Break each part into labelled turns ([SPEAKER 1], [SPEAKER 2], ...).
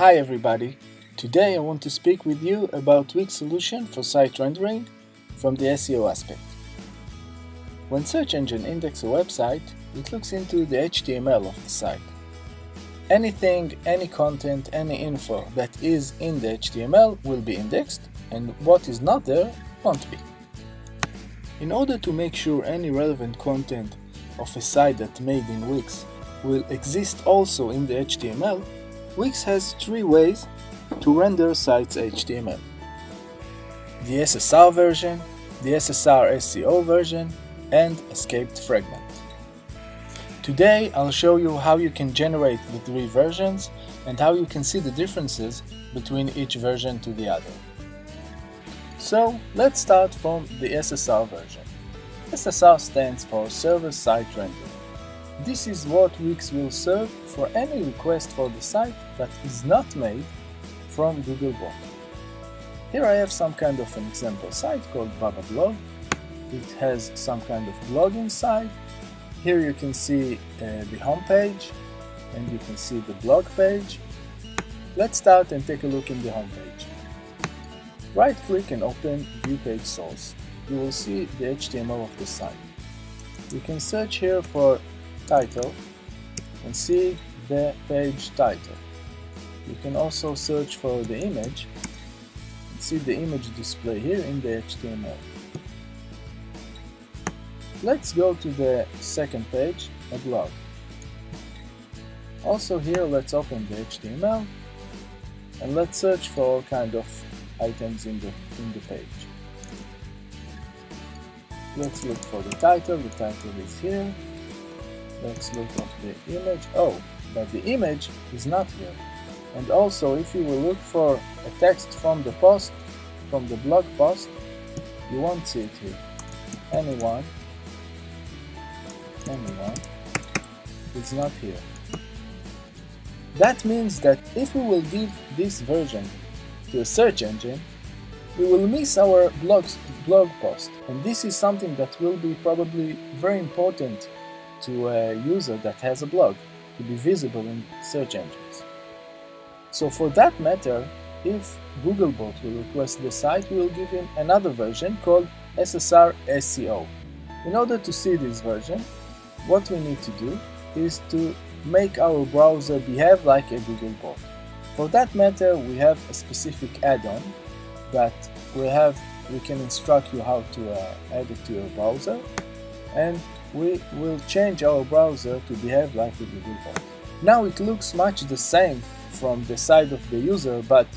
[SPEAKER 1] Hi everybody! Today I want to speak with you about Wix solution for site rendering from the SEO aspect. When search engine index a website, it looks into the HTML of the site. Anything, any content, any info that is in the HTML will be indexed, and what is not there won't be. In order to make sure any relevant content of a site that's made in Wix will exist also in the HTML, Wix has three ways to render sites HTML: the SSR version, the SSR SEO version, and escaped fragment. Today I'll show you how you can generate the three versions and how you can see the differences between each version to the other. So let's start from the SSR version. SSR stands for Server-Side Rendering. This is what Wix will serve for any request for the site that is not made from Googlebot. Here I have some kind of an example site called Blog. It has some kind of blog inside. Here you can see the home page and you can see the blog page. Let's start and take a look in the home page. Right click and open View Page Source. You will see the HTML of the site. You can search here for title and see the page title. You can also search for the image and see the image display here in the HTML. Let's go to the second page, a blog. Also here let's open the HTML and let's search for all kind of items in the page. Let's look for the title is here. Let's look at the image. Oh, but the image is not here. And also, if you will look for a text from the post, from the blog post, you won't see it here. Anyone, it's not here. That means that if we will give this version to a search engine, we will miss our blog post. And this is something that will be probably very important to a user that has a blog, to be visible in search engines. So for that matter, if Googlebot will request the site, we will give him another version called SSR SEO. In order to see this version, what we need to do is to make our browser behave like a Googlebot. For that matter, we have a specific add-on that we can instruct you how to add it to your browser, and we will change our browser to behave like a Googlebot. Now it looks much the same from the side of the user, but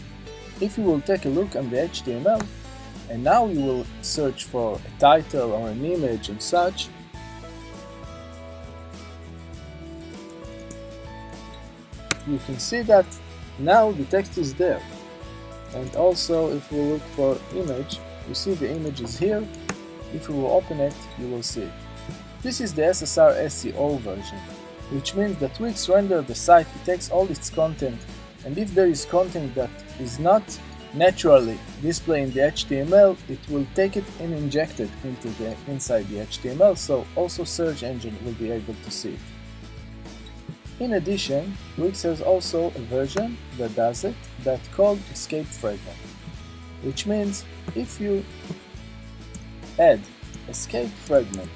[SPEAKER 1] if you will take a look on the HTML and now you will search for a title or an image and such, you can see that now the text is there. And also if we look for image, you see the image is here. If you will open it, you will see it. This is the SSR SEO version, which means that Wix render the site, it takes all its content, and if there is content that is not naturally displayed in the HTML, it will take it and inject it inside the HTML, so also search engine will be able to see it. In addition, Wix has also a version that does it, that's called escaped fragment, which means if you add escaped fragment,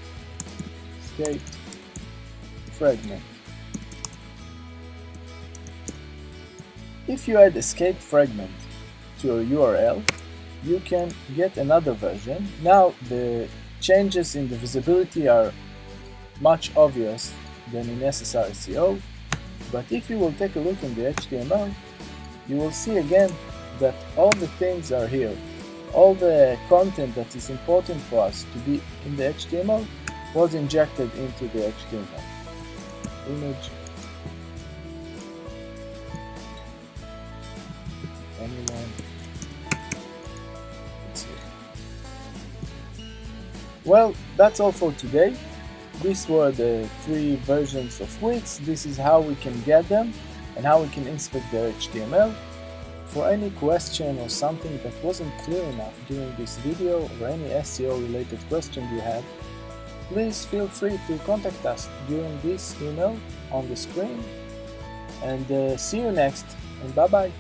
[SPEAKER 1] if you add escaped fragment to a URL, you can get another version. Now the changes in the visibility are much obvious than in SSR SEO, but if you will take a look in the HTML, you will see again that all the things are here. All the content that is important for us to be in the HTML was injected into the HTML. Image, anyone, it's here. Well, that's all for today. These were the three versions of Wix. This is how we can get them and how we can inspect their HTML. For any question or something that wasn't clear enough during this video or any SEO related question you have, please feel free to contact us during this email on the screen, and see you next. and bye-bye.